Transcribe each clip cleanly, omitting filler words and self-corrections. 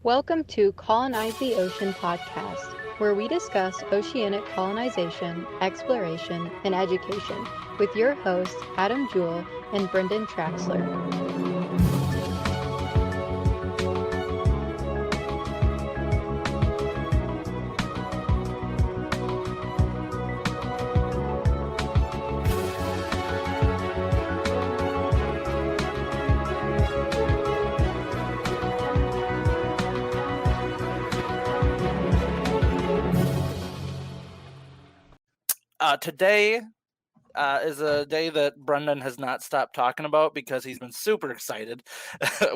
Welcome to Colonize the Ocean podcast, where we discuss oceanic colonization, exploration, and education with your hosts Adam Jules and Brendan Traxler. Today is a day that Brendan has not stopped talking about because he's been super excited.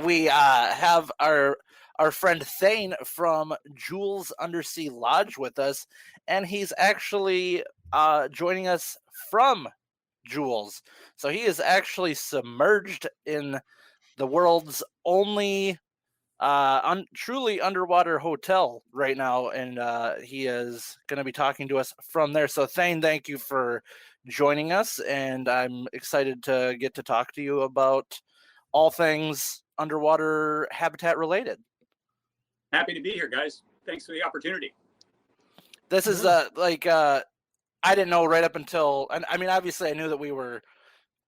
We have our friend Thane from Jules Undersea Lodge with us, and he's actually joining us from Jules. So he is actually submerged in the world's only truly underwater hotel right now, and he is going to be talking to us from there. So Thane, thank you for joining us, and I'm excited to get to talk to you about all things underwater habitat related. Happy to be here, guys. Thanks for the opportunity. This is I didn't know right up until, and I mean, obviously I knew that we were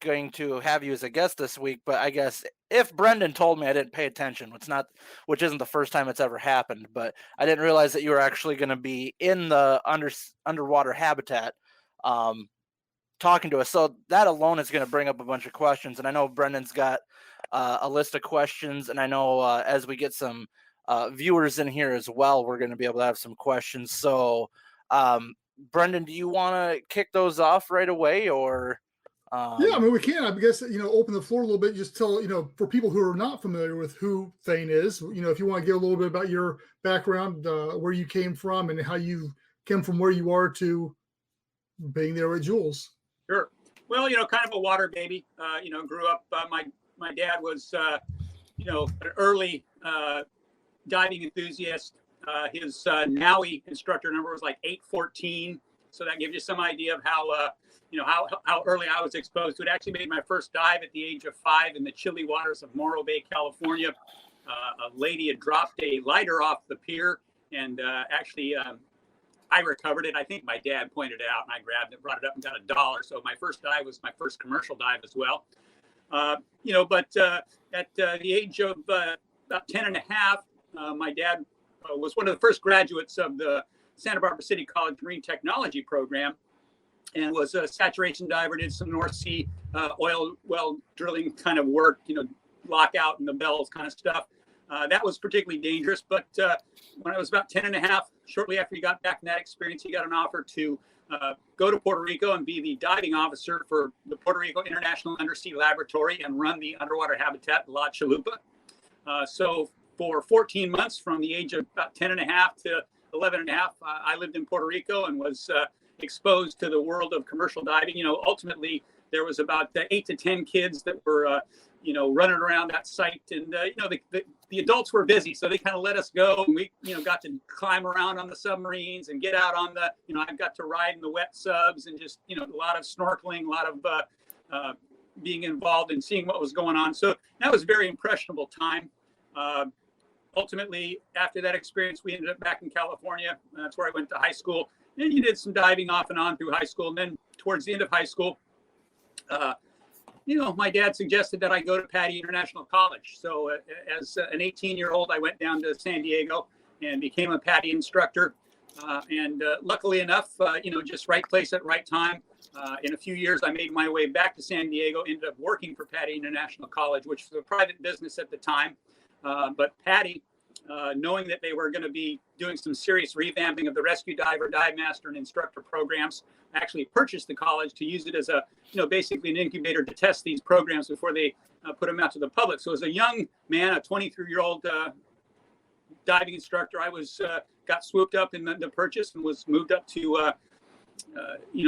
going to have you as a guest this week, but I guess if Brendan told me, I didn't pay attention, which isn't the first time it's ever happened, but I didn't realize that you were actually going to be in the underwater habitat talking to us. So that alone is going to bring up a bunch of questions, and I know Brendan's got a list of questions, and I know as we get some viewers in here as well, we're going to be able to have some questions. So Brendan, do you want to kick those off right away, or yeah, I mean, we can, I guess, open the floor a little bit, just tell, for people who are not familiar with who Thane is, if you want to get a little bit about your background, where you came from and how you came from where you are to being there at Jules. Sure. Well, kind of a water baby, grew up, my dad was, an early diving enthusiast. His NAUI instructor number was like 814. So that gives you some idea of how early I was exposed to it. Actually made my first dive at the age of 5 in the chilly waters of Morro Bay, California. A lady had dropped a lighter off the pier, and I recovered it. I think my dad pointed it out, and I grabbed it, brought it up, and got $1. So my first dive was my first commercial dive as well. But at the age of about 10 and a half, my dad was one of the first graduates of the Santa Barbara City College Marine Technology program, and was a saturation diver, did some North Sea oil well drilling kind of work, lockout and the bells kind of stuff. That was particularly dangerous. But when I was about 10 and a half, shortly after he got back from that experience, he got an offer to go to Puerto Rico and be the diving officer for the Puerto Rico International Undersea Laboratory and run the underwater habitat La Chalupa. So for 14 months, from the age of about 10 and a half to 11 and a half, I lived in Puerto Rico and was exposed to the world of commercial diving. Ultimately there was about 8 to 10 kids that were, running around that site, and the adults were busy, so they kind of let us go, and we, got to climb around on the submarines and get out on the, I got to ride in the wet subs and just, a lot of snorkeling, a lot of being involved and seeing what was going on. So that was a very impressionable time. Ultimately, after that experience, we ended up back in California. That's where I went to high school. And you did some diving off and on through high school. And then towards the end of high school, my dad suggested that I go to Patty International College. So as an 18-year-old, I went down to San Diego and became a Patty instructor. And luckily enough, just right place at right time. In a few years, I made my way back to San Diego, ended up working for Patty International College, which was a private business at the time. But Patty, knowing that they were going to be doing some serious revamping of the rescue diver, dive master, and instructor programs, actually purchased the college to use it as a, basically an incubator to test these programs before they put them out to the public. So as a young man, a 23-year-old diving instructor, I was got swooped up in the purchase and was moved up to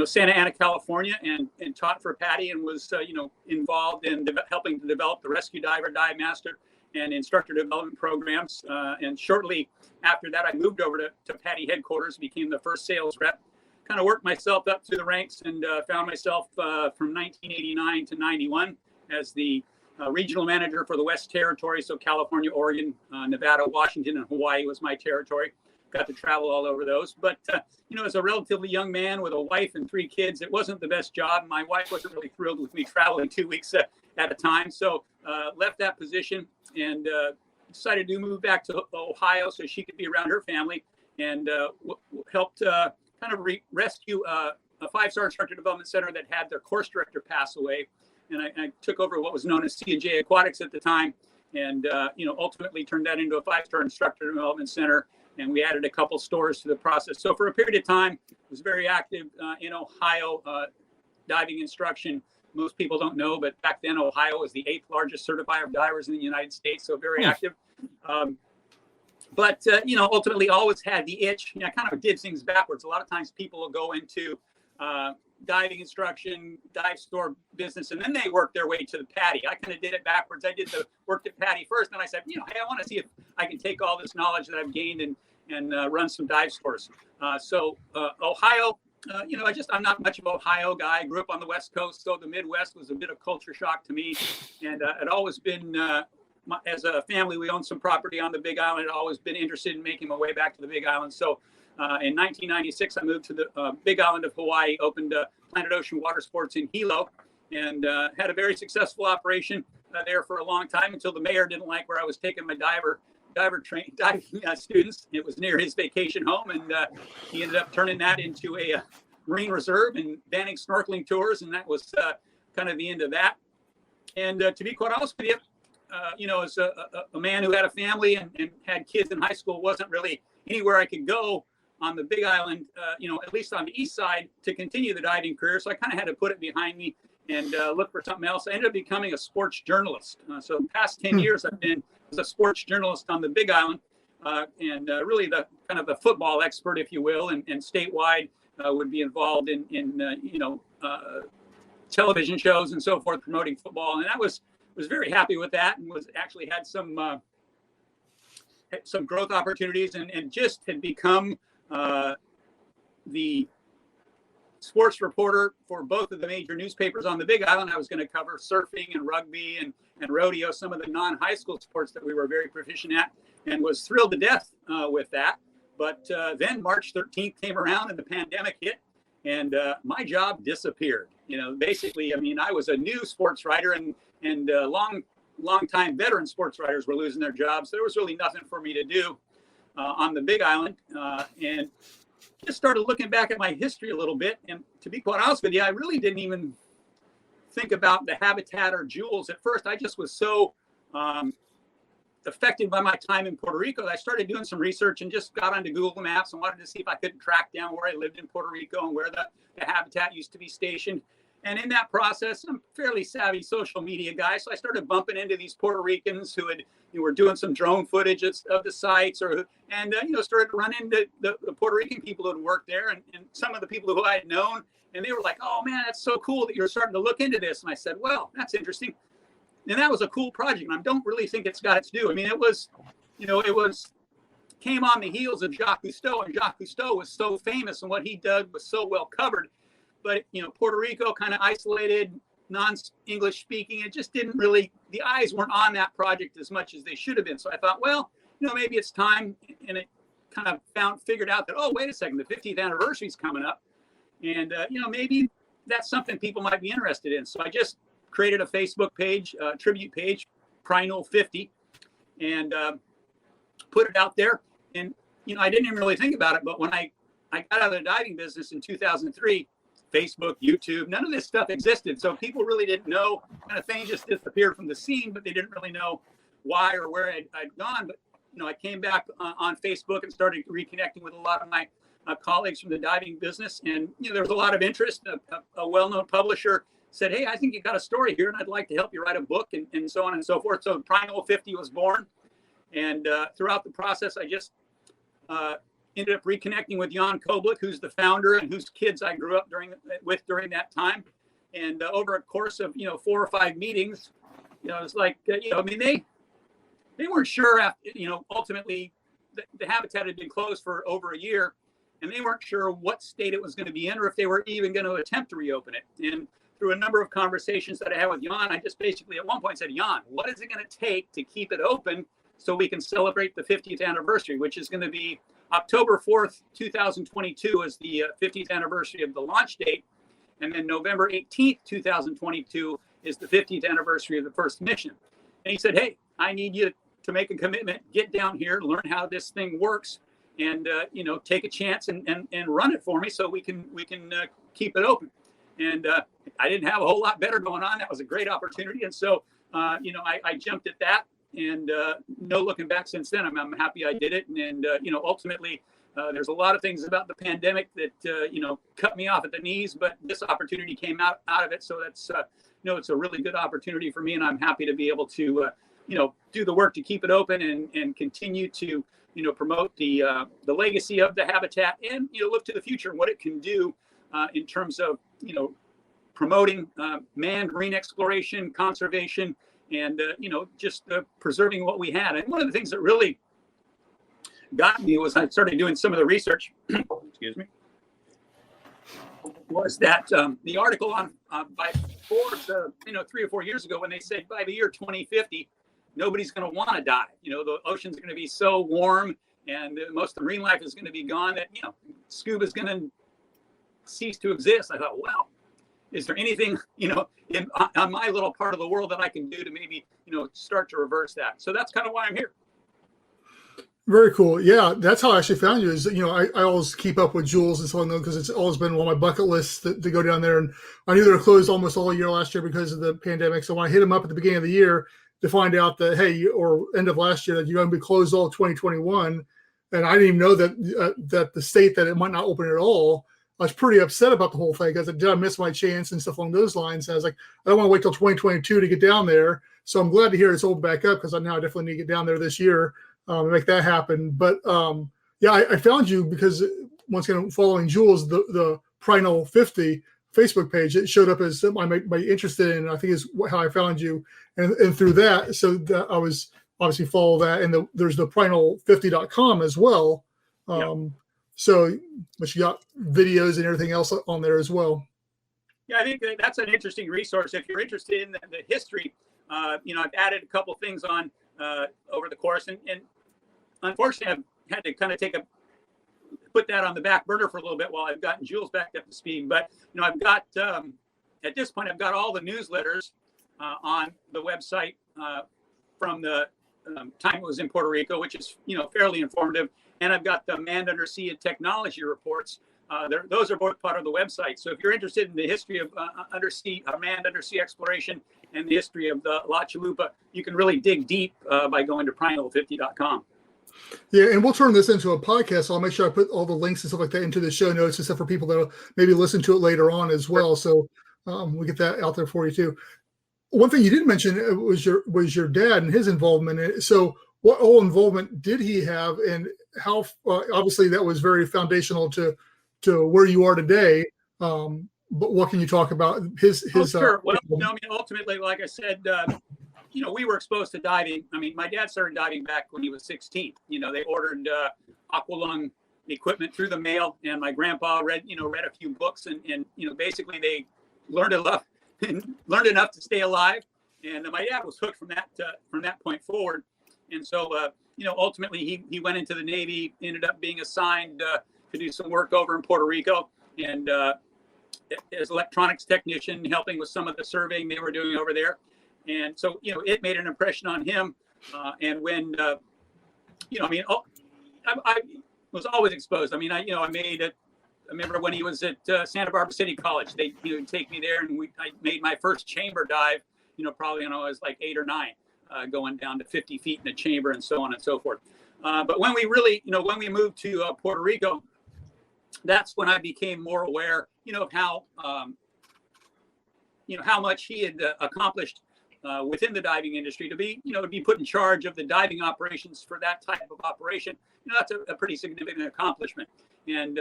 Santa Ana, California, and taught for Patty, and was involved in helping to develop the rescue diver, dive master, and instructor development programs. And shortly after that, I moved over to Patty headquarters, became the first sales rep, kind of worked myself up through the ranks, and found myself from 1989 to 91 as the regional manager for the West Territory. So California, Oregon, Nevada, Washington, and Hawaii was my territory. Got to travel all over those. But, as a relatively young man with a wife and 3 kids, it wasn't the best job. My wife wasn't really thrilled with me traveling 2 weeks at a time. So left that position and decided to move back to Ohio so she could be around her family, and helped kind of rescue a 5-star instructor development center that had their course director pass away. And I took over what was known as C&J Aquatics at the time, and ultimately turned that into a 5-star instructor development center. And we added a couple stores to the process. So for a period of time, I was very active in Ohio, diving instruction. Most people don't know, but back then Ohio was the 8th largest certifier of divers in the United States. So very active. But ultimately always had the itch. I kind of did things backwards. A lot of times people will go into diving instruction, dive store business, and then they work their way to the PADI. I kind of did it backwards. I did the worked at PADI first, and I said, hey, I want to see if I can take all this knowledge that I've gained and run some dive stores. Ohio, I'm not much of an Ohio guy. I grew up on the West Coast, so the Midwest was a bit of culture shock to me. And I'd always been, as a family, we owned some property on the Big Island. I'd always been interested in making my way back to the Big Island. So in 1996, I moved to the Big Island of Hawaii, opened Planet Ocean Water Sports in Hilo, and had a very successful operation there for a long time until the mayor didn't like where I was taking my diving students. It was near his vacation home, and he ended up turning that into a marine reserve and banning snorkeling tours, and that was kind of the end of that. And to be quite honest with you, as a man who had a family and had kids in high school, wasn't really anywhere I could go on the Big Island, at least on the east side, to continue the diving career. So I kind of had to put it behind me and look for something else. I ended up becoming a sports journalist. So the past 10 years, I've been a sports journalist on the Big Island, and really the kind of the football expert, if you will, and statewide would be involved in television shows and so forth, promoting football. And I was very happy with that, and was actually had some growth opportunities, and just had become the sports reporter for both of the major newspapers on the Big Island. I was going to cover surfing and rugby and rodeo, some of the non-high school sports that we were very proficient at, and was thrilled to death with that. But then March 13th came around and the pandemic hit, and my job disappeared. Basically, I was a new sports writer, and long-time veteran sports writers were losing their jobs. So there was really nothing for me to do on the Big Island, and just started looking back at my history a little bit. And to be quite honest with you, I really didn't even think about the habitat or Jules at first. I just was so affected by my time in Puerto Rico that I started doing some research and just got onto Google Maps and wanted to see if I could track down where I lived in Puerto Rico and where the habitat used to be stationed. And in that process, I'm a fairly savvy social media guy, so I started bumping into these Puerto Ricans who were doing some drone footage of the sites, and started to run into the Puerto Rican people who had worked there, and some of the people who I had known, and they were like, "Oh man, that's so cool that you're starting to look into this." And I said, "Well, that's interesting." And that was a cool project, and I don't really think it's got its due. It was came on the heels of Jacques Cousteau, and Jacques Cousteau was so famous, and what he did was so well covered. But, Puerto Rico, kind of isolated, non-English speaking, it just didn't really, the eyes weren't on that project as much as they should have been. So I thought, well, maybe it's time. And it kind of figured out that, oh, wait a second, the 50th anniversary is coming up. And, maybe that's something people might be interested in. So I just created a Facebook page, tribute page, Prinal 50, and put it out there. And, I didn't even really think about it. But when I got out of the diving business in 2003, Facebook, YouTube, none of this stuff existed. So people really didn't know. Kind of Thane just disappeared from the scene, but they didn't really know why or where I'd gone. But, I came back on Facebook and started reconnecting with a lot of my colleagues from the diving business. And, there was a lot of interest. A well-known publisher said, "Hey, I think you got a story here, and I'd like to help you write a book," and so on and so forth. So Primal 50 was born. And throughout the process, I just ended up reconnecting with Jan Koblik, who's the founder and whose kids I grew up during that time. And over a course of 4 or 5 meetings, it's like they weren't sure after, ultimately the habitat had been closed for over a year, and they weren't sure what state it was going to be in or if they were even going to attempt to reopen it. And through a number of conversations that I had with Jan, I just basically at one point said, Jan, what is it going to take to keep it open so we can celebrate the 50th anniversary, which is going to be October 4th, 2022 is the 50th anniversary of the launch date. And then November 18th, 2022 is the 50th anniversary of the first mission. And he said, hey, I need you to make a commitment, get down here, learn how this thing works, and take a chance and run it for me so we can keep it open. And I didn't have a whole lot better going on. That was a great opportunity. And so, I jumped at that, and no looking back since then. I'm happy I did it. And ultimately, there's a lot of things about the pandemic that, cut me off at the knees, but this opportunity came out of it. So that's, it's a really good opportunity for me. And I'm happy to be able to, do the work to keep it open and continue to, promote the legacy of the habitat and, look to the future and what it can do in terms of, promoting manned marine exploration, conservation, and, just preserving what we had. And one of the things that really got me was I started doing some of the research, excuse me, was that the article on by 3 or 4 years ago when they said by the year 2050, nobody's going to want to dive. The ocean's going to be so warm and most of the marine life is going to be gone that, scuba is going to cease to exist. I thought, wow, is there anything, on my little part of the world that I can do to maybe, start to reverse that? So that's kind of why I'm here. Very cool. Yeah, that's how I actually found you. Is I always keep up with Jules and so on because it's always been one of my bucket lists to go down there. And I knew they were closed almost all year last year because of the pandemic. So when I hit them up at the beginning of the year to find out that or end of last year that you're going to be closed all of 2021, and I didn't even know that the state that it might not open at all. I was pretty upset about the whole thing because did I miss my chance and stuff along those lines. And I was like, I don't want to wait till 2022 to get down there. So I'm glad to hear it's opened back up because I definitely need to get down there this year. Make that happen. But I found you because once again, following Jules, the Primal 50 Facebook page, it showed up as something I might be interested in. I think is how I found you. And through that, so that I was obviously follow that. And there's the primal50.com as well. So, but you got videos and everything else on there as well. Yeah, I think that's an interesting resource. If you're interested in the history, I've added a couple things on over the course. And unfortunately, I've had to kind of put that on the back burner for a little bit while I've gotten Jules back up to speed. But, I've got, at this point, I've got all the newsletters on the website from the time it was in Puerto Rico, which is, fairly informative. And I've got the manned undersea technology reports. Those are both part of the website. So if you're interested in the history of manned undersea exploration and the history of the La Chalupa, you can really dig deep by going to primal50.com. Yeah, and we'll turn this into a podcast. So I'll make sure I put all the links and stuff like that into the show notes and stuff for people that maybe listen to it later on as well. So we get that out there for you too. One thing you didn't mention was your dad and his involvement in it. So what all involvement did he have, and how obviously that was very foundational to where you are today. But what can you talk about his? Sure. Well, ultimately, like I said, we were exposed to diving. I mean, my dad started diving back when he was 16. They ordered aqualung equipment through the mail, and my grandpa read a few books, and basically they learned enough to stay alive. And my dad was hooked from that point forward. And so, ultimately he went into the Navy, ended up being assigned to do some work over in Puerto Rico, and as electronics technician, helping with some of the surveying they were doing over there. And so, it made an impression on him. And when, I was always exposed. I mean, I remember when he was at Santa Barbara City College, they take me there, and I made my first chamber dive, probably when I was like 8 or 9. Going down to 50 feet in a chamber and so on and so forth. But when we really, when we moved to Puerto Rico, that's when I became more aware, of how, how much he had accomplished within the diving industry to be put in charge of the diving operations for that type of operation. That's a pretty significant accomplishment. And,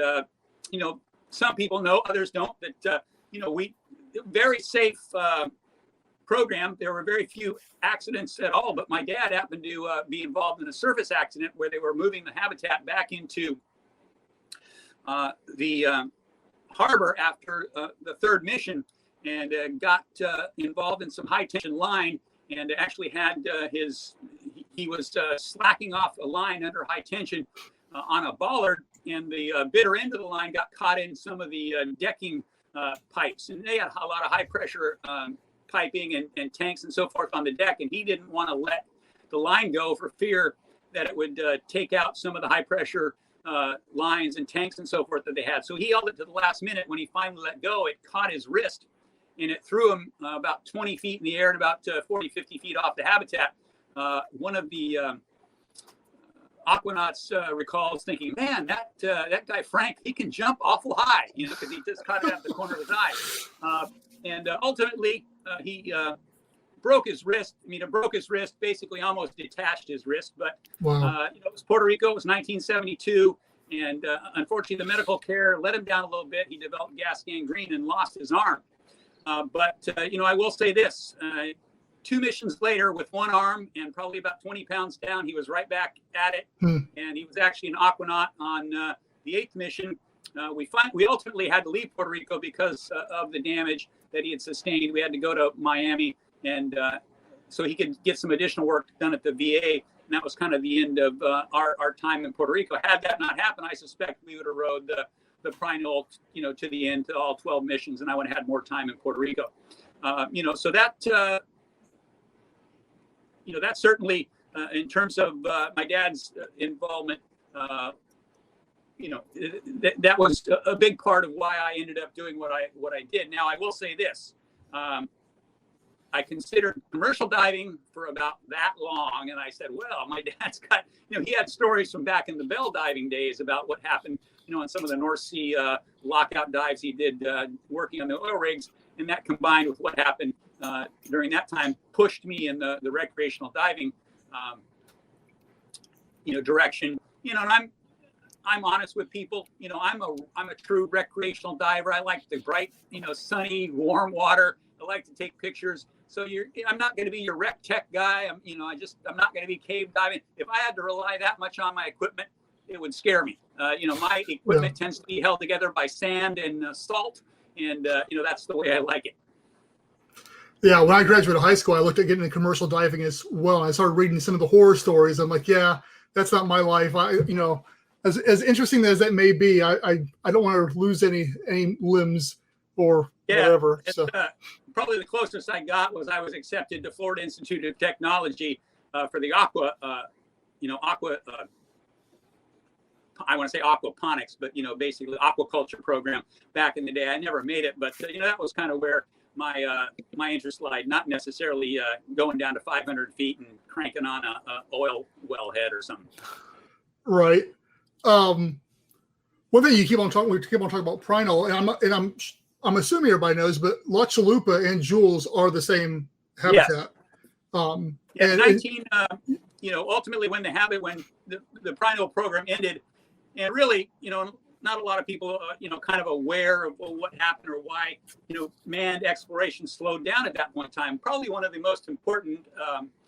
some people know, others don't, that, we very safe program. There were very few accidents at all, but my dad happened to be involved in a surface accident where they were moving the habitat back into the harbor after the third mission. and got involved in some high tension line, and actually had he was slacking off a line under high tension on a bollard, and the bitter end of the line got caught in some of the decking pipes, and they had a lot of high pressure piping and tanks and so forth on the deck, and he didn't want to let the line go for fear that it would take out some of the high pressure lines and tanks and so forth that they had. So he held it to the last minute. When he finally let go, it caught his wrist, and it threw him about 20 feet in the air and about 40, 50 feet off the habitat. One of the aquanauts recalls thinking, man, that guy Frank, he can jump awful high, because he just caught it at the corner of his eye. And ultimately, he broke his wrist. I mean, it broke his wrist, basically almost detached his wrist. But Wow. it was Puerto Rico. It was 1972, and unfortunately, the medical care let him down a little bit. He developed gas gangrene and lost his arm. But I will say this: 2 missions later, with one arm and probably about 20 pounds down, he was right back at it. And he was actually an aquanaut on the 8th mission. We ultimately had to leave Puerto Rico because of the damage that he had sustained. We had to go to Miami, and so he could get some additional work done at the VA. And that was kind of the end of our time in Puerto Rico. Had that not happened, I suspect we would have rode the Prinol, to the end, to all 12 missions, and I would have had more time in Puerto Rico. So that, that certainly, in terms of my dad's involvement, that was a big part of why I ended up doing what I did. Now, I will say this. I considered commercial diving for about that long. And I said, well, my dad's got, he had stories from back in the Bell diving days about what happened, on some of the North Sea lockout dives he did working on the oil rigs. And that combined with what happened during that time pushed me in the recreational diving, direction, and I'm honest with people. I'm a true recreational diver. I like the bright, sunny, warm water. I like to take pictures. So I'm not going to be your rec tech guy. I'm not going to be cave diving. If I had to rely that much on my equipment, it would scare me. My equipment tends to be held together by sand and salt, and that's the way I like it. Yeah, when I graduated high school, I looked at getting into commercial diving as well. And I started reading some of the horror stories. I'm like, yeah, that's not my life. As interesting as that may be, I don't want to lose any limbs or whatever. So probably the closest I got was I was accepted to Florida Institute of Technology for the aqua. I want to say aquaponics, but basically aquaculture program back in the day. I never made it, but that was kind of where my interest lied. Not necessarily going down to 500 feet and cranking on a oil wellhead or something. Right. One thing we keep on talking about Prinol, and I'm assuming everybody knows, but La Chalupa and Jules are the same habitat. Yes. Ultimately when the Prinol program ended, and really, not a lot of people, kind of aware of what happened or why, manned exploration slowed down at that point in time. Probably one of the most important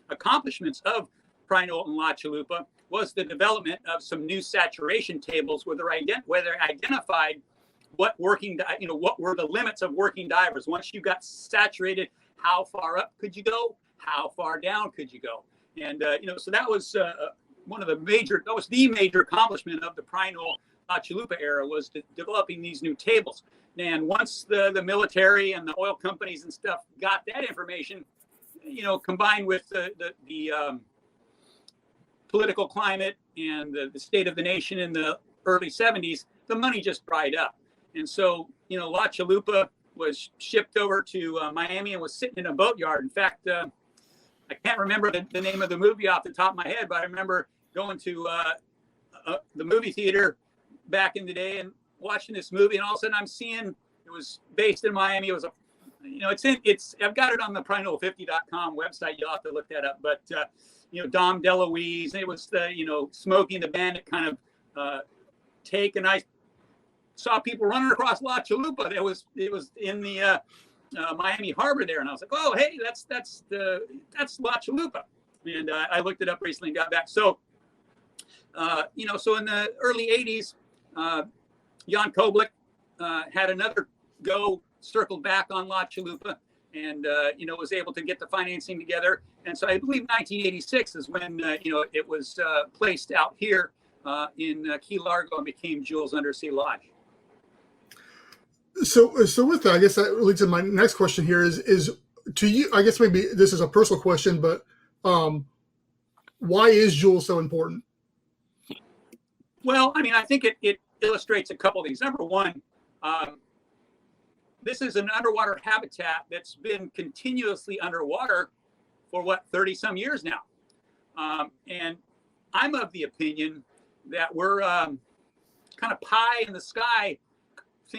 accomplishments of Prinol and La Chalupa was the development of some new saturation tables where they identified what were the limits of working divers. Once you got saturated, how far up could you go? How far down could you go? And, so that was the major accomplishment of the Prinol La Chalupa era, was developing these new tables. And once the military and the oil companies and stuff got that information, combined with the political climate and the state of the nation in the early 70s, the money just dried up. And so, La Chalupa was shipped over to Miami and was sitting in a boatyard. In fact, I can't remember the name of the movie off the top of my head, but I remember going to the movie theater back in the day and watching this movie, and all of a sudden I'm seeing it was based in Miami. It was I've got it on the Prinol50.com website. You'll have to look that up. But Dom DeLuise, it was the Smokey and the Bandit kind of take, and I saw people running across La Chalupa. It was in the Miami Harbor there, and I was like, oh, hey, that's La Chalupa. And I looked it up recently and got back. So so in the early 80s, Jan Koblik had another go circled back on La Chalupa and, was able to get the financing together. And so I believe 1986 is when, it was placed out here in Key Largo and became Jules Undersea Lodge. So with that, I guess that leads to my next question here is to you, I guess maybe this is a personal question, but why is Jules so important? Well, I mean, I think it illustrates a couple of things. Number one, this is an underwater habitat that's been continuously underwater for 30 some years now. And I'm of the opinion that we're kind of pie in the sky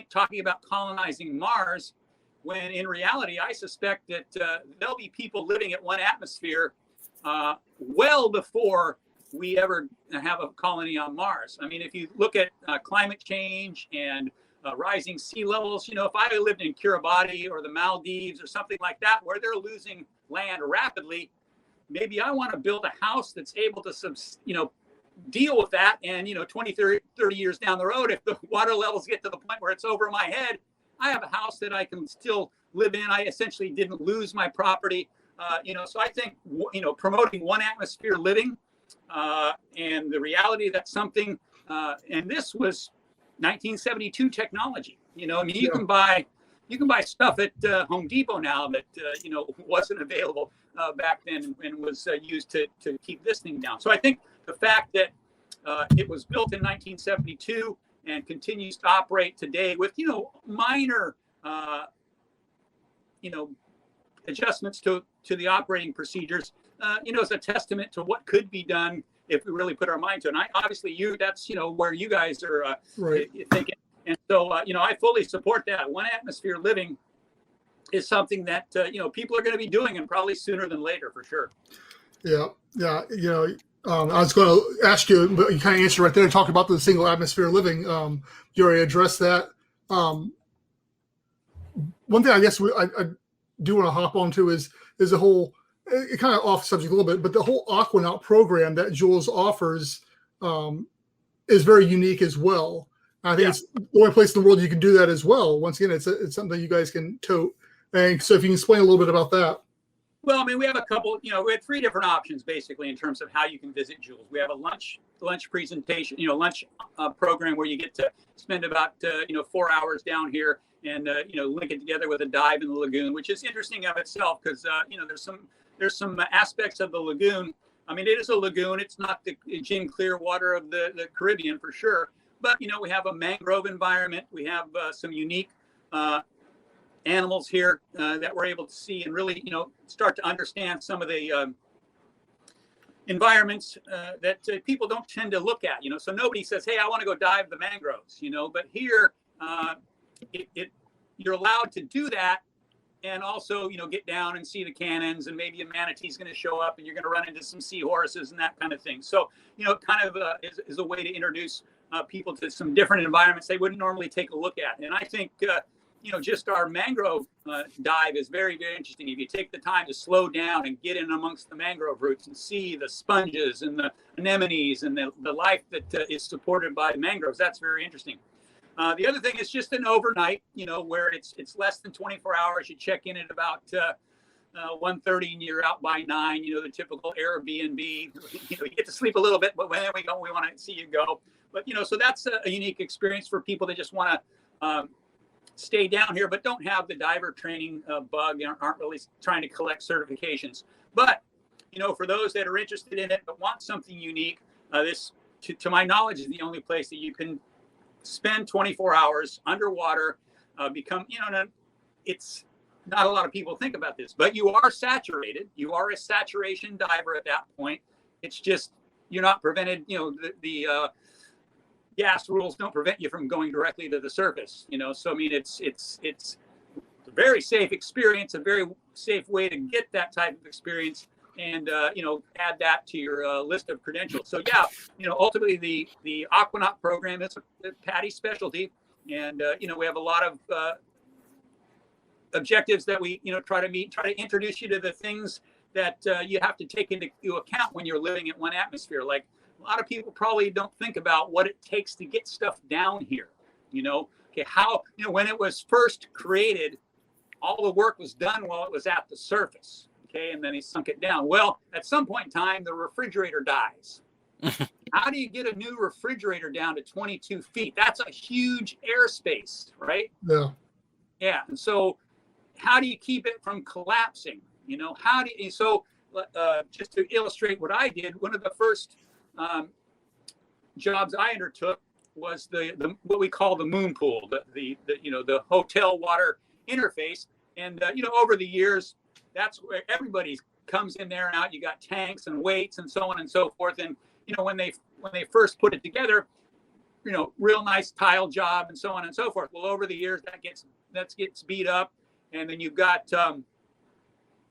talking about colonizing Mars, when in reality, I suspect that there'll be people living at one atmosphere well before we ever have a colony on Mars. I mean, if you look at climate change and rising sea levels, if I lived in Kiribati or the Maldives or something like that, where they're losing land rapidly, maybe I want to build a house that's able to, deal with that. And, 20, 30 years down the road, if the water levels get to the point where it's over my head, I have a house that I can still live in. I essentially didn't lose my property. So I think, promoting one atmosphere living and the reality that something, and this was 1972 technology, you can buy stuff at Home Depot now that, wasn't available back then and was used to keep this thing down. So I think the fact that it was built in 1972 and continues to operate today with, minor, adjustments to the operating procedures, is a testament to what could be done if we really put our mind to it. And obviously that's, where you guys are thinking. And so, I fully support that. One atmosphere living is something that, people are going to be doing, and probably sooner than later, for sure. Yeah. I was going to ask you, but you kind of answered right there, talking about the single atmosphere living. You already addressed that. One thing I guess I do want to hop onto is the whole, it kind of off subject a little bit, but the whole Aquanaut program that Jules offers is very unique as well. I think it's the only place in the world you can do that as well. Once again, it's something that you guys can tote. And so if you can explain a little bit about that. Well, I mean, we have a couple, we had 3 different options basically in terms of how you can visit Jules. We have a lunch presentation, lunch program where you get to spend about, 4 hours down here and, link it together with a dive in the lagoon, which is interesting of itself because, there's some aspects of the lagoon. I mean, it is a lagoon. It's not the gin clear water of the Caribbean for sure. But, we have a mangrove environment. We have some unique animals here that we're able to see and really, start to understand some of the environments that people don't tend to look at, so nobody says, hey, I want to go dive the mangroves, but here you're allowed to do that and also, get down and see the cannons and maybe a manatee's going to show up and you're going to run into some seahorses and that kind of thing. So, kind of is a way to introduce people to some different environments they wouldn't normally take a look at. And I think, just our mangrove dive is very, very interesting. If you take the time to slow down and get in amongst the mangrove roots and see the sponges and the anemones and the life that is supported by mangroves, that's very interesting. The other thing is just an overnight, where it's less than 24 hours. You check in at about 1:30 and you're out by 9, the typical Airbnb. You get to sleep a little bit, but when we go, we want to see you go. But, so that's a unique experience for people that just want to stay down here, but don't have the diver training bug and aren't really trying to collect certifications. But, for those that are interested in it but want something unique, this, to my knowledge, is the only place that you can spend 24 hours underwater, it's not a lot of people think about this, but you are saturated. You are a saturation diver at that point. It's just, you're not prevented, the gas rules don't prevent you from going directly to the surface, so I mean, it's a very safe experience, a very safe way to get that type of experience and, add that to your list of credentials. So ultimately the Aquanaut program is a PADI specialty. And, we have a lot of objectives that we, try to meet, try to introduce you to the things that you have to take into account when you're living in one atmosphere. Like a lot of people probably don't think about what it takes to get stuff down here. Okay, how, when it was first created, all the work was done while it was at the surface. Okay, and then he sunk it down. Well, at some point in time, the refrigerator dies. How do you get a new refrigerator down to 22 feet? That's a huge airspace, right? Yeah. Yeah. And so how do you keep it from collapsing? How do you, so just to illustrate what I did, one of the first jobs I undertook was the what we call the moon pool, the hotel water interface. And, over the years, that's where everybody comes in there and out. You got tanks and weights and so on and so forth. And, when they first put it together, real nice tile job and so on and so forth. Well, over the years, that gets beat up. And then you've got,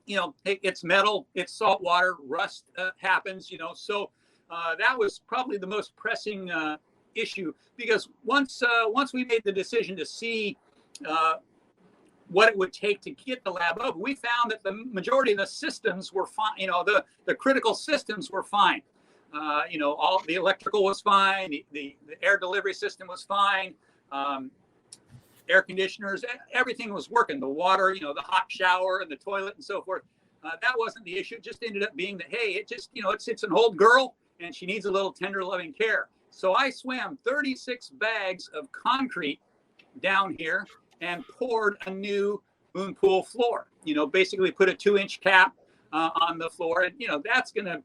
it's metal, it's salt water, rust happens, so that was probably the most pressing issue, because once we made the decision to see what it would take to get the lab open, we found that the majority of the systems were fine. The critical systems were fine. All the electrical was fine. The air delivery system was fine. Air conditioners, everything was working. The water, the hot shower and the toilet and so forth. That wasn't the issue. It just ended up being that, hey, it's an old girl and she needs a little tender loving care. So I swam 36 bags of concrete down here and poured a new moon pool floor. Basically put a 2-inch cap on the floor, and that's going to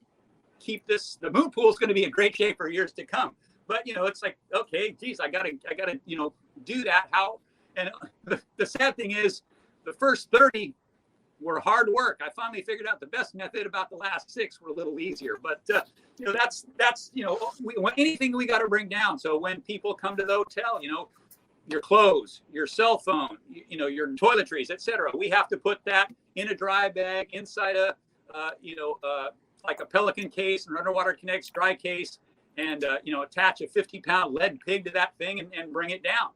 keep this. The moon pool is going to be in great shape for years to come. But it's like, okay, geez, I gotta do that. How? And the sad thing is, the first 30 were hard work. I finally figured out the best method. About the last 6 were a little easier. But that's anything we got to bring down. So when people come to the hotel, your clothes, your cell phone, your toiletries, etc., we have to put that in a dry bag inside a like a Pelican case, an Underwater Connects dry case, and attach a 50-pound lead pig to that thing and bring it down.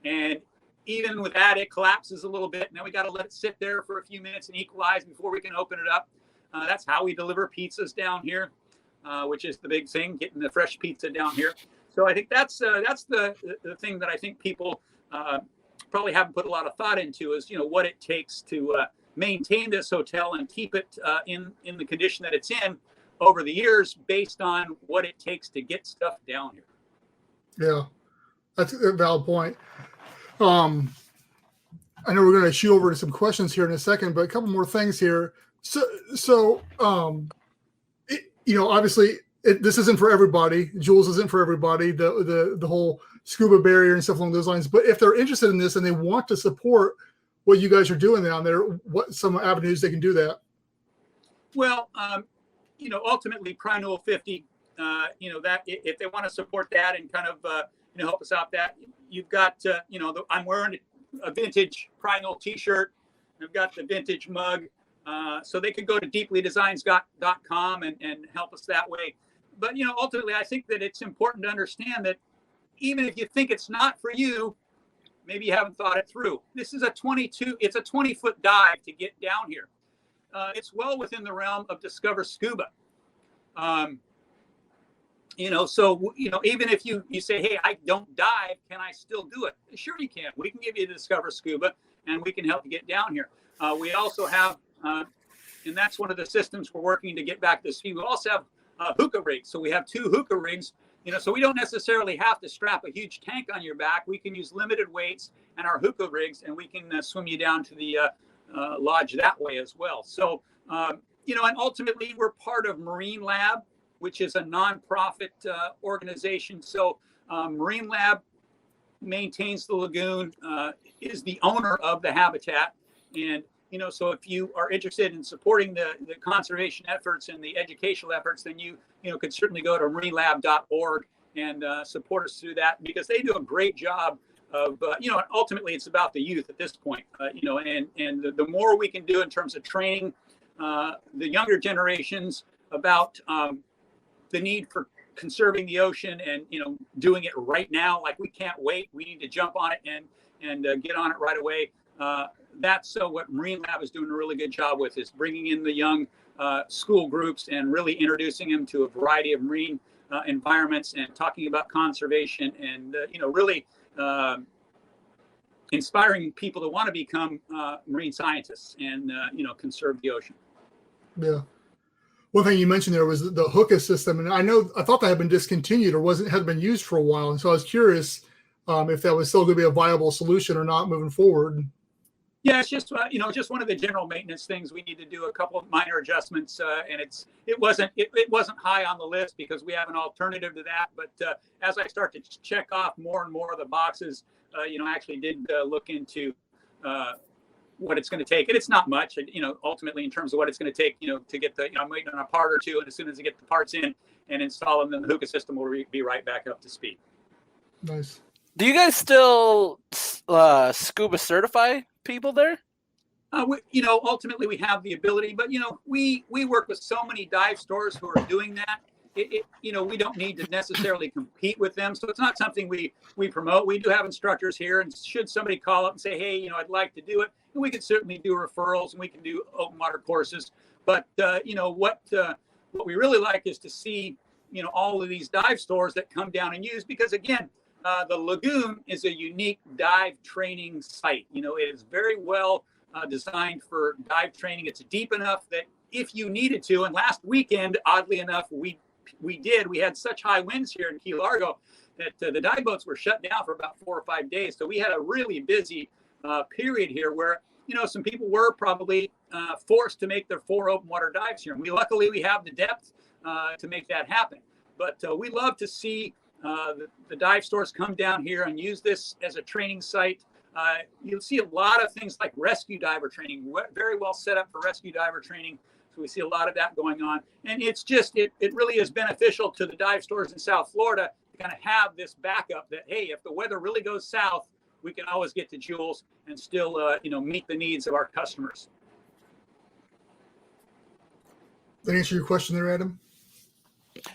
And even with that, it collapses a little bit. And then we got to let it sit there for a few minutes and equalize before we can open it up. That's how we deliver pizzas down here, which is the big thing, getting the fresh pizza down here. So I think that's the thing that I think people probably haven't put a lot of thought into is, what it takes to maintain this hotel and keep it in the condition that it's in over the years, based on what it takes to get stuff down here. Yeah, that's a valid point. I know we're going to shoot over to some questions here in a second, but a couple more things here. So obviously this isn't for everybody. Jules isn't for everybody. The whole scuba barrier and stuff along those lines. But if they're interested in this and they want to support what you guys are doing down there, what some avenues they can do that? Well, ultimately, Prinul 50. That if they want to support that and kind of help us out, that you've got I'm wearing a vintage Prinul T-shirt. I've got the vintage mug, so they could go to deeplydesigns.com and help us that way. But ultimately, I think that it's important to understand that even if you think it's not for you, maybe you haven't thought it through. This is it's a 20-foot dive to get down here. It's well within the realm of Discover Scuba. So even if you say, hey, I don't dive, can I still do it? Sure you can. We can give you the Discover Scuba, and we can help you get down here. We also have, and that's one of the systems we're working to get back to speed. We also have hookah rigs. So we have 2 hookah rigs, so we don't necessarily have to strap a huge tank on your back. We can use limited weights and our hookah rigs, and we can swim you down to the lodge that way as well. So, and ultimately we're part of Marine Lab, which is a nonprofit organization. So Marine Lab maintains the lagoon, is the owner of the habitat. And, so if you are interested in supporting the conservation efforts and the educational efforts, then you could certainly go to marinelab.org and support us through that, because they do a great job of, ultimately it's about the youth at this point, and the more we can do in terms of training the younger generations about the need for conserving the ocean and, doing it right now. Like, we can't wait. We need to jump on it and get on it right away. That's what Marine Lab is doing a really good job with, is bringing in the young school groups and really introducing them to a variety of marine environments and talking about conservation and, really inspiring people to want to become marine scientists and conserve the ocean. Yeah. One thing you mentioned there was the hookah system, and I thought that had been discontinued or hadn't been used for a while, and so I was curious if that was still going to be a viable solution or not moving forward. Yeah, it's just just one of the general maintenance things. We need to do a couple of minor adjustments, and it wasn't high on the list because we have an alternative to that. But as I start to check off more and more of the boxes, I actually did look into what it's going to take, and it's not much. Ultimately, in terms of what it's going to take, to get I'm waiting on a part or two, and as soon as I get the parts in and install them, then the hookah system will be right back up to speed. Nice. Do you guys still scuba certify people there? Ultimately we have the ability, but we work with so many dive stores who are doing that. We don't need to necessarily compete with them, so it's not something we promote. We do have instructors here, and should somebody call up and say, hey, I'd like to do it, and we can certainly do referrals and we can do open water courses. But what we really like is to see all of these dive stores that come down and use, because again, the lagoon is a unique dive training site. It is very well designed for dive training. It's deep enough that if you needed to, and last weekend, oddly enough, we had such high winds here in Key Largo that the dive boats were shut down for about 4 or 5 days. So we had a really busy period here where, some people were probably forced to make their 4 open water dives here. And luckily we have the depth to make that happen. But we love to see the dive stores come down here and use this as a training site. You'll see a lot of things like rescue diver training, very well set up for rescue diver training. So we see a lot of that going on. And it's just, it really is beneficial to the dive stores in South Florida to kind of have this backup that, hey, if the weather really goes south, we can always get to Jules and still, meet the needs of our customers. That answer your question there, Adam?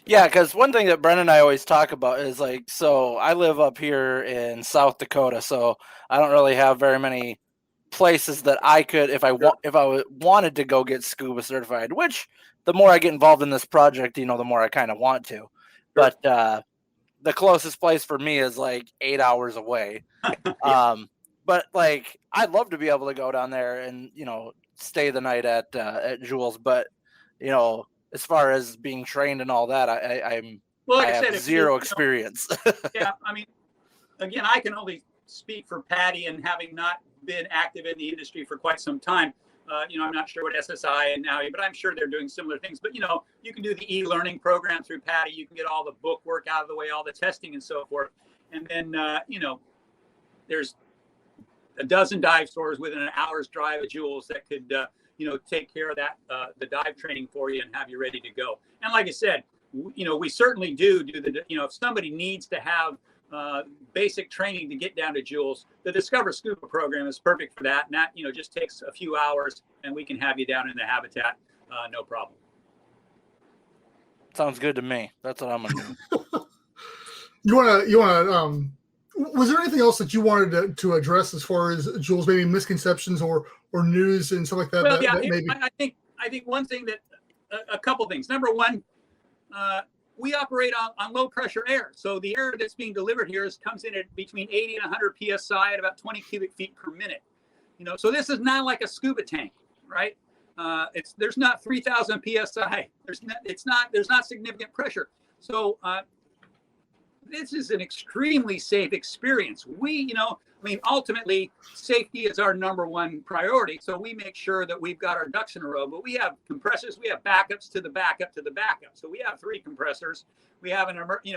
Yeah, because one thing that Brennan and I always talk about is so I live up here in South Dakota, so I don't really have very many places that I could, if I wanted to go get scuba certified, which the more I get involved in this project, the more I kind of want to. Sure. But the closest place for me is 8 hours away. Yeah. But I'd love to be able to go down there and, stay the night at Jules, but as far as being trained and all that, I have zero experience. Yeah, again, I can only speak for Patty, and having not been active in the industry for quite some time, I'm not sure what SSI and now, but I'm sure they're doing similar things. But, you can do the e-learning program through Patty. You can get all the book work out of the way, all the testing and so forth. And then, there's a dozen dive stores within an hour's drive of Jules that could, take care of that, the dive training for you and have you ready to go. And like I said, we certainly do the, if somebody needs to have basic training to get down to Jules, the Discover Scuba program is perfect for that. And that, just takes a few hours and we can have you down in the habitat, no problem. Sounds good to me. That's what I'm going to do. You want to, was there anything else that you wanted to address as far as Jules, maybe misconceptions or news and stuff like that? Well, that I think one thing that a couple things. Number one, we operate on low pressure air. So the air that's being delivered here comes in at between 80 and 100 PSI at about 20 cubic feet per minute. So this is not like a scuba tank, right? There's not 3,000 PSI. There's not significant pressure. So this is an extremely safe experience. Ultimately, safety is our number one priority. So we make sure that we've got our ducks in a row. But we have compressors. We have backups to the backup to the backup. So we have 3 compressors. We have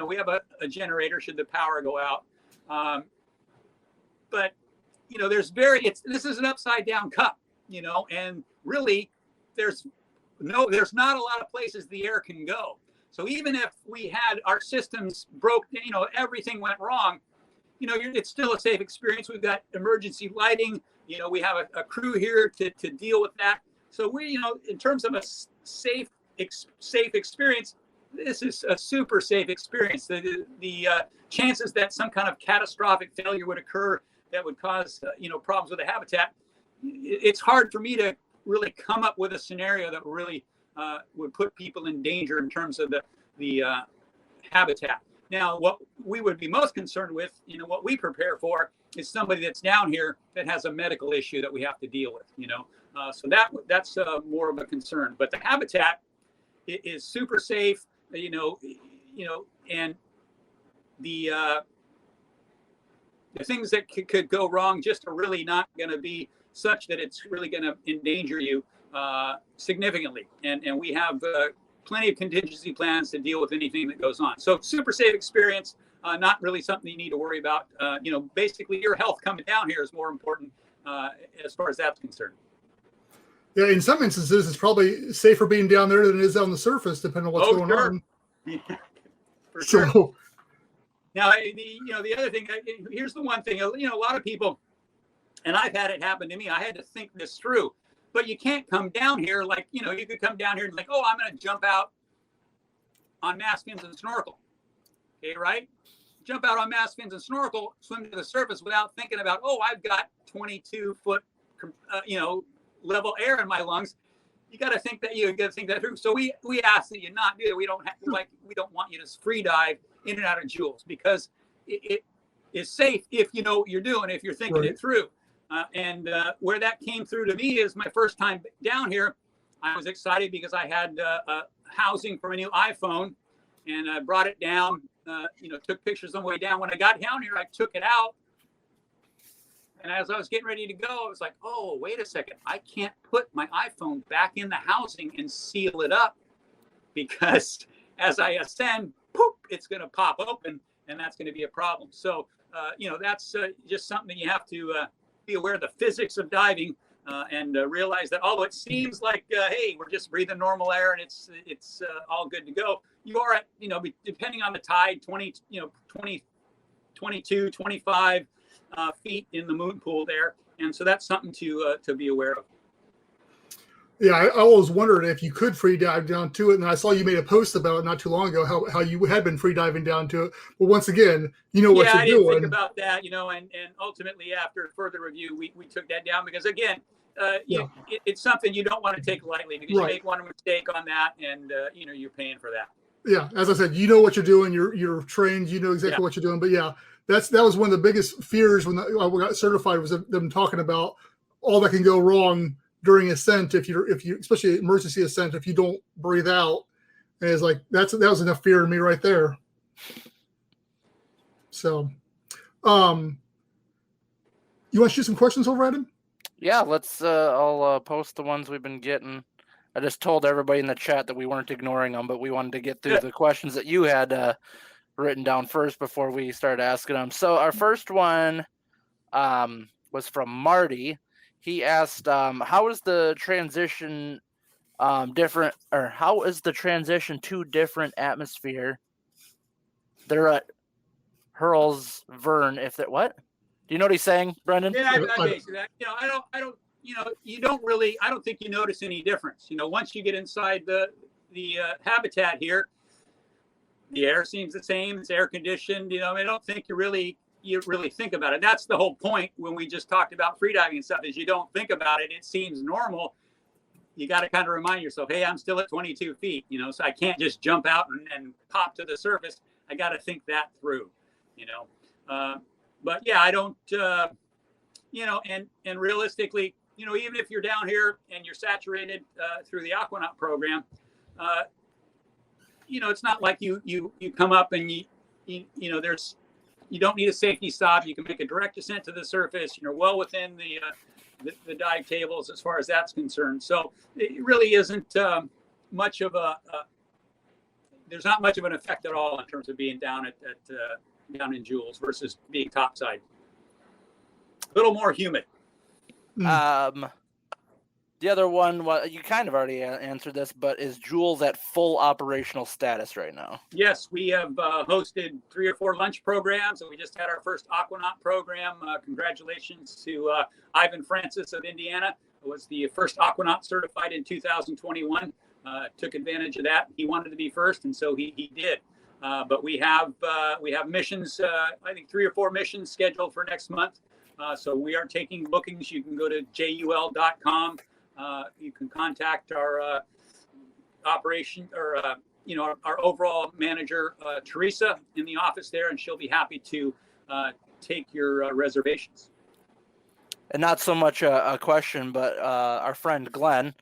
we have a generator should the power go out. But this is an upside down cup. And really, there's not a lot of places the air can go. So even if we had our systems broke, everything went wrong, it's still a safe experience. We've got emergency lighting. We have a crew here to deal with that. So we, in terms of a safe experience, this is a super safe experience. The chances that some kind of catastrophic failure would occur that would cause, problems with the habitat, it's hard for me to really come up with a scenario that really would put people in danger in terms of the habitat. Now, what we would be most concerned with, what we prepare for is somebody that's down here that has a medical issue that we have to deal with, so that's more of a concern. But the habitat is super safe, and the things that could go wrong just are really not going to be such that it's really going to endanger you significantly. And we have plenty of contingency plans to deal with anything that goes on. So super safe experience, not really something you need to worry about. Basically your health coming down here is more important as far as that's concerned. Yeah, in some instances, it's probably safer being down there than it is on the surface, depending on what's going on. Yeah, for sure. So, now, the other thing, here's the one thing, a lot of people, and I've had it happen to me, I had to think this through, but you can't come down here like, you could come down here and like, oh, I'm going to jump out on mast fins and snorkel. Okay, right? Jump out on mast fins and snorkel, swim to the surface without thinking about, oh, I've got 22-foot, level air in my lungs. You got to think that through. So we ask that you not do it. We don't want you to free dive in and out of Jules, because it is safe if you know what you're doing, if you're thinking it through. And where that came through to me is my first time down here. I was excited because I had housing for a new iPhone, and I brought it down. Took pictures on the way down. When I got down here, I took it out. And as I was getting ready to go, I was like, oh, wait a second. I can't put my iPhone back in the housing and seal it up, because as I ascend, poof, it's going to pop open, and that's going to be a problem. So, that's just something you have to be aware of the physics of diving and realize that although it seems like, hey, we're just breathing normal air and it's all good to go, you are at, depending on the tide, 22, 25 feet in the moon pool there. And so that's something to be aware of. Yeah, I always wondered if you could free dive down to it. And I saw you made a post about it not too long ago, how you had been free diving down to it. But once again, what you're doing. Yeah, I didn't think about that, and ultimately after further review, we took that down because, again, it's something you don't want to take lightly, because you make one mistake on that and, you're paying for that. Yeah, as I said, you know what you're doing. You're trained. You know exactly what you're doing. But yeah, that was one of the biggest fears when I got certified, was them talking about all that can go wrong during ascent if you especially emergency ascent, if you don't breathe out. And it's like that was enough fear in me right there. So you want to shoot some questions over at him? Yeah, let's I'll post the ones we've been getting. I just told everybody in the chat that we weren't ignoring them, but we wanted to get through the questions that you had written down first before we started asking them. So our first one was from Marty. He asked, how is the transition different, or how is the transition to different atmosphere? They're at Hurls Vern. If that, what? Do you know what he's saying, Brendan? Yeah, I basically that. I don't. You don't really. I don't think you notice any difference. Once you get inside the habitat here, the air seems the same. It's air conditioned. I don't think you really think about it. That's the whole point when we just talked about freediving and stuff, is you don't think about it. It seems normal. You got to kind of remind yourself, hey, I'm still at 22 feet, so I can't just jump out and pop to the surface. I got to think that through, but yeah, I don't, and realistically, even if you're down here and you're saturated through the Aquanaut program, it's not like you come up and you don't need a safety stop. You can make a direct descent to the surface. You're well within the dive tables as far as that's concerned. So it really isn't much of there's not much of an effect at all in terms of being down down in Jules versus being topside. A little more humid. The other one, well, you kind of already answered this, but is Jules at full operational status right now? Yes, we have hosted 3 or 4 lunch programs, and we just had our first Aquanaut program. Congratulations to Ivan Francis of Indiana, who was the first Aquanaut certified in 2021. Took advantage of that. He wanted to be first, and so he did. But we have missions, I think 3 or 4 missions scheduled for next month. So we are taking bookings. You can go to jul.com. You can contact our operation or our overall manager, Teresa, in the office there, and she'll be happy to take your reservations. And not so much a question, but our friend Glenn,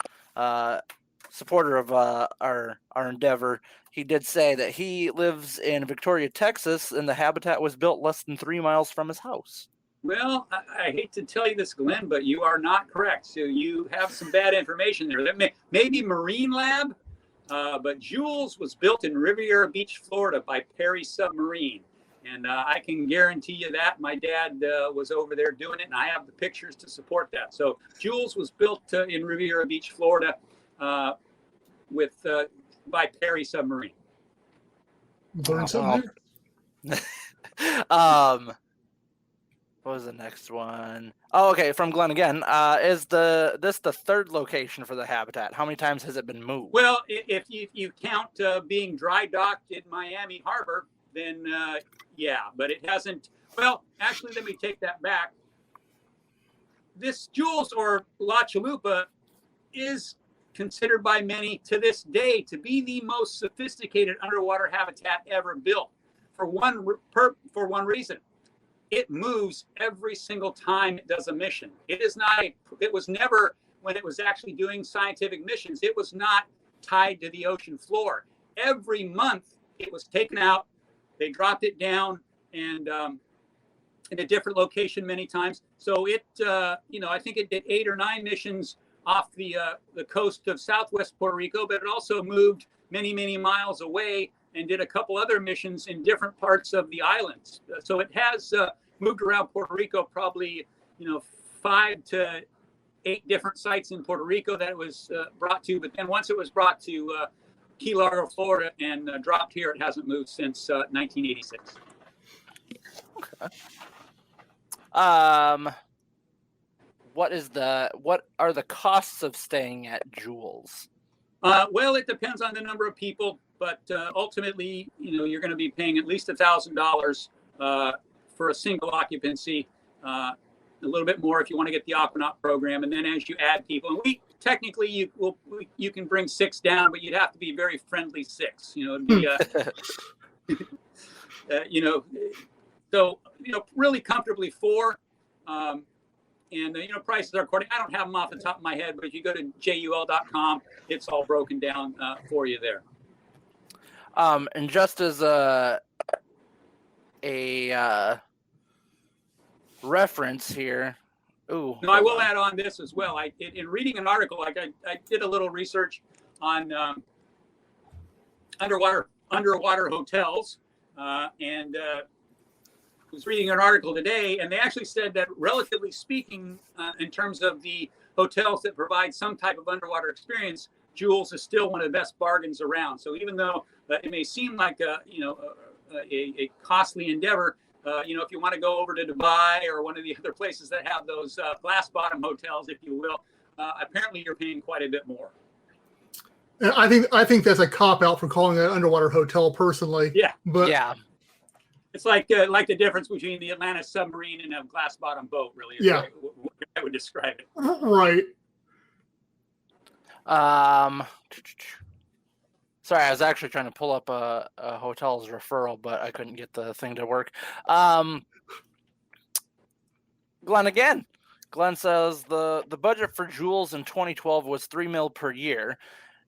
supporter of our endeavor, he did say that he lives in Victoria, Texas, and the habitat was built less than 3 miles from his house. Well, I hate to tell you this, Glenn, but you are not correct. So you have some bad information there. That may be Marine Lab, but Jules was built in Riviera Beach, Florida by Perry Submarine. And I can guarantee you that. My dad was over there doing it, and I have the pictures to support that. So Jules was built in Riviera Beach, Florida by Perry Submarine. Learn something new. What was the next one? Oh, okay, from Glenn again. Is this the third location for the habitat? How many times has it been moved? Well, if you count being dry docked in Miami Harbor, then yeah, but it hasn't. Well, actually, let me take that back. This Jules or La Chalupa is considered by many to this day to be the most sophisticated underwater habitat ever built for one reason. It moves every single time it does a mission. It was never, when it was actually doing scientific missions, it was not tied to the ocean floor. Every month it was taken out, they dropped it down, and in a different location many times. So it, I think it did 8 or 9 missions off the coast of Southwest Puerto Rico, but it also moved many, many miles away and did a couple other missions in different parts of the islands. So it has moved around Puerto Rico, probably 5 to 8 different sites in Puerto Rico that it was brought to. But then once it was brought to Key Largo, Florida, and dropped here, it hasn't moved since 1986. Okay. What are the costs of staying at Jules? Well, it depends on the number of people, but ultimately, you're going to be paying at least $1,000 for a single occupancy, a little bit more if you want to get the Aquanaut program, and then as you add people, and you can bring 6 down, but you'd have to be very friendly 6. It'd be, so really comfortably 4. And prices are according. I don't have them off the top of my head, but if you go to jul.com, it's all broken down for you there. And just as a reference here. Ooh. No, I will add on this as well. In reading an article, I did a little research on underwater hotels, and was reading an article today, and they actually said that, relatively speaking, in terms of the hotels that provide some type of underwater experience, Jules is still one of the best bargains around. So even though it may seem like a costly endeavor, if you want to go over to Dubai or one of the other places that have those glass bottom hotels, if you will, apparently you're paying quite a bit more. And I think that's a cop out for calling it an underwater hotel, personally. Yeah, but yeah. It's like the difference between the Atlantis submarine and a glass bottom boat, really. Yeah. I would describe it. Right. Sorry, I was actually trying to pull up a hotel's referral, but I couldn't get the thing to work. Glenn again. Glenn says the budget for Jules in 2012 was $3 million per year.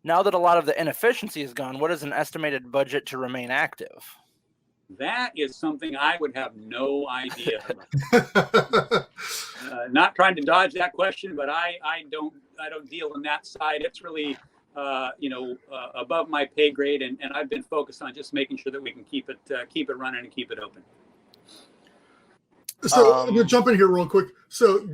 Now that a lot of the inefficiency is gone, what is an estimated budget to remain active? That is something I would have no idea. Not trying to dodge that question, but I don't deal in that side. It's really above my pay grade, and I've been focused on just making sure that we can keep it running and keep it open. So I'm gonna jump in here real quick. So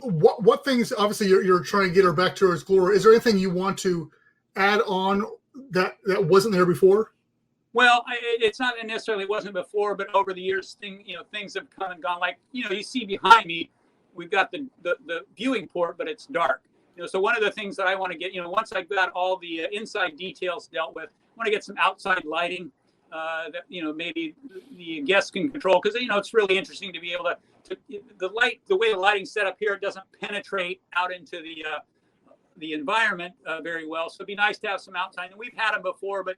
what things, obviously you're trying to get her back to her glory. Is there anything you want to add on that wasn't there before? Well, it's not necessarily wasn't before, but over the years, things have come and gone. Like, you see behind me, we've got the viewing port, but it's dark. So one of the things that I want to get, once I've got all the inside details dealt with, I want to get some outside lighting that, maybe the guests can control. Because, it's really interesting to be able to the way the lighting's set up here, it doesn't penetrate out into the environment very well. So it'd be nice to have some outside. And we've had them before, but,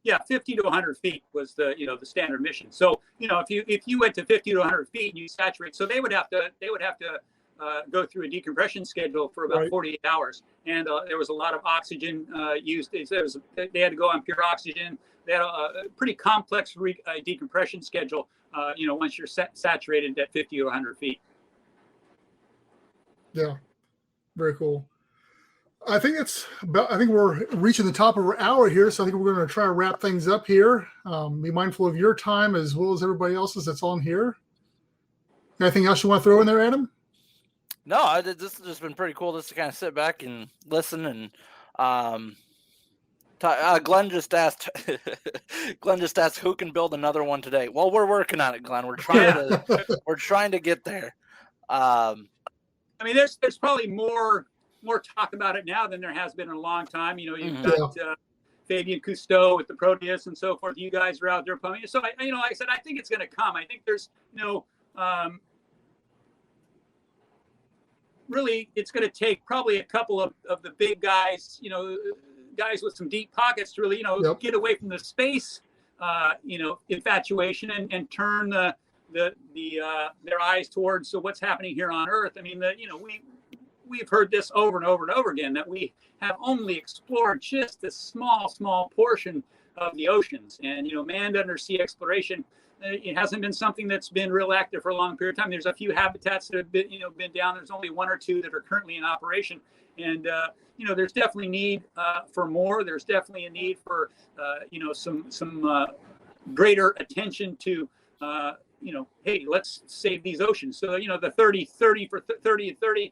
Yeah, 50 to 100 feet was the standard mission. So if you went to 50 to 100 feet and you saturate, so they would have to go through a decompression schedule for about 48 hours, and there was a lot of oxygen used. They had to go on pure oxygen. They had a pretty complex decompression schedule. Once you're saturated at 50 to 100 feet. Yeah, very cool. I think we're reaching the top of our hour here, so I think we're going to try to wrap things up here. Be mindful of your time as well as everybody else's that's on here. Anything else you want to throw in there, Adam? No, this has just been pretty cool just to kind of sit back and listen. And Glenn just asked who can build another one today. Well, we're working on it, Glenn. We're trying to get there. I mean, there's probably more talk about it now than there has been in a long time. You've got Fabian Cousteau with the Proteus and so forth. You guys are out there pumping. So like I said, I think it's going to come. I think there's really it's going to take probably a couple of the big guys, guys with some deep pockets to really get away from the space infatuation and turn their eyes towards what's happening here on Earth. I mean, we've heard this over and over and over again, that we have only explored just a small portion of the oceans. And, manned undersea exploration, it hasn't been something that's been real active for a long period of time. There's a few habitats that have been down. There's only one or two that are currently in operation. And, there's definitely need for more. There's definitely a need for, some greater attention to, hey, let's save these oceans. So, the 30 for 30 and 30,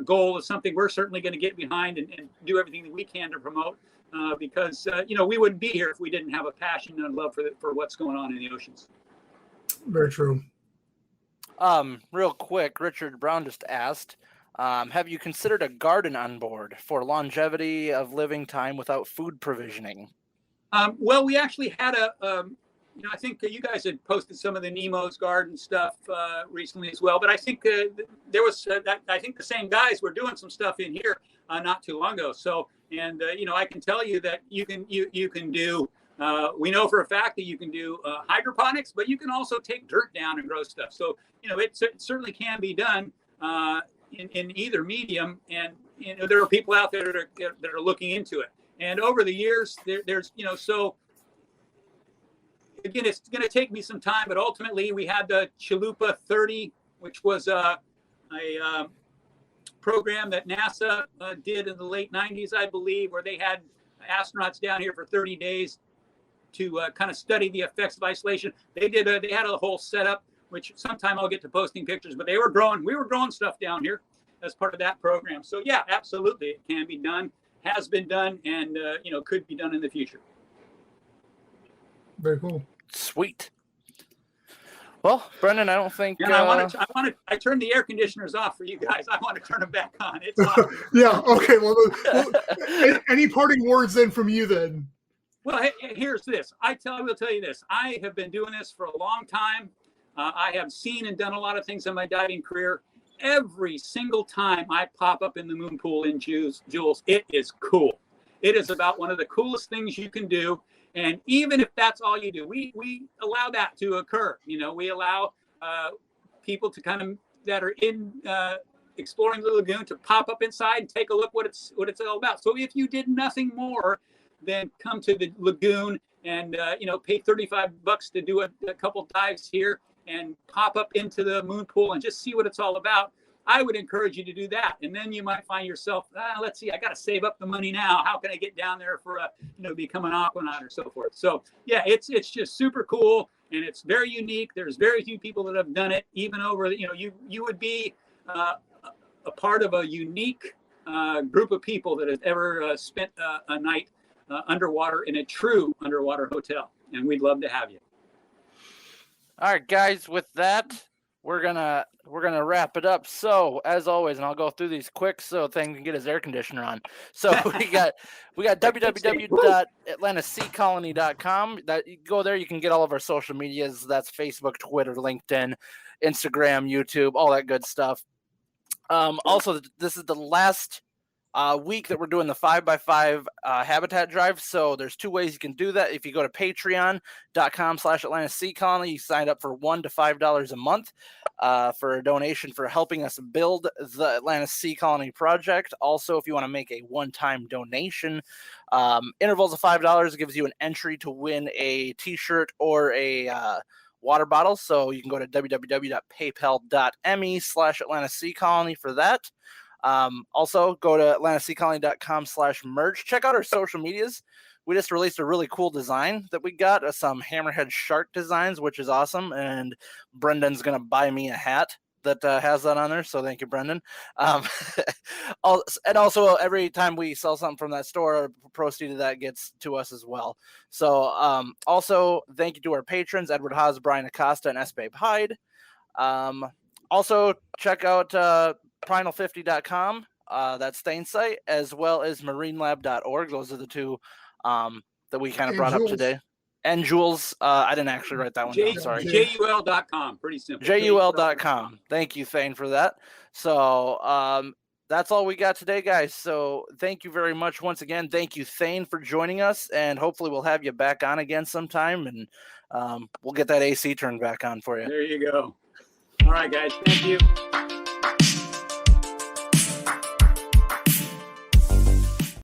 goal is something we're certainly going to get behind and do everything that we can to promote, because we wouldn't be here if we didn't have a passion and love for what's going on in the oceans. Very true. Real quick, Richard Brown just asked, have you considered a garden on board for longevity of living time without food provisioning? Well, we actually had I think you guys had posted some of the Nemo's garden stuff recently as well. But I think there was I think the same guys were doing some stuff in here not too long ago. So, and I can tell you that you can do. We know for a fact that you can do hydroponics, but you can also take dirt down and grow stuff. So it certainly can be done in either medium. And there are people out there that are looking into it. And over the years, there's so. Again, it's going to take me some time, but ultimately we had the Chalupa 30, which was a program that NASA did in the late 90s, I believe, where they had astronauts down here for 30 days to kind of study the effects of isolation. They had a whole setup, which sometime I'll get to posting pictures, but we were growing stuff down here as part of that program. So yeah, absolutely, it can be done, has been done, and could be done in the future. Very cool. Sweet. Well, Brendan, I don't think. And I turned the air conditioners off for you guys. I want to turn them back on. It's hot. Yeah. Okay. Well, any parting words then from you then? Well, here's this. I will tell you this. I have been doing this for a long time. I have seen and done a lot of things in my diving career. Every single time I pop up in the moon pool in Jules, it is cool. It is about one of the coolest things you can do. And even if that's all you do, we allow that to occur. We allow people to that are in exploring the lagoon to pop up inside and take a look what it's all about. So if you did nothing more than come to the lagoon and pay $35 to do a couple dives here and pop up into the moon pool and just see what it's all about, I would encourage you to do that. And then you might find yourself, let's see, I got to save up the money now. How can I get down there for become an aquanaut or so forth? So yeah, it's just super cool. And it's very unique. There's very few people that have done it, even over, you would be a part of a unique group of people that have ever spent a night underwater in a true underwater hotel. And we'd love to have you. All right, guys, with that, we're gonna wrap it up. So as always, and I'll go through these quick so Thane can get his air conditioner on. So we got www.atlantaseacolony.com. That you go there, you can get all of our social medias. That's Facebook, Twitter, LinkedIn, Instagram, YouTube, all that good stuff. Also, this is the last week that we're doing the 5x5 habitat drive. So there's 2 ways you can do that. If you go to patreon.com/Atlantis Sea Colony, you sign up for $1 to $5 a month for a donation for helping us build the Atlantis Sea Colony project. Also, if you want to make a one-time donation, intervals of $5 gives you an entry to win a t-shirt or a water bottle. So you can go to www.paypal.me/Atlantis Sea Colony for that. Also, go to atlantisseacolony.com/merch. Check out our social medias. We just released a really cool design that we got, some hammerhead shark designs, which is awesome. And Brendan's going to buy me a hat that has that on there. So thank you, Brendan. And also, every time we sell something from that store, a proceed of that gets to us as well. So also, thank you to our patrons, Edward Haas, Brian Acosta, and S. Babe Hyde. Also, check out Primal50.com. That's Thane's site, as well as marinelab.org. Those are the 2 that we kind of brought up today. And Jules, I didn't actually write that one down. Sorry. JUL.com. Pretty simple. JUL.com. Thank you, Thane, for that. So that's all we got today, guys. So thank you very much once again. Thank you, Thane, for joining us. And hopefully we'll have you back on again sometime. And we'll get that AC turned back on for you. There you go. All right, guys. Thank you.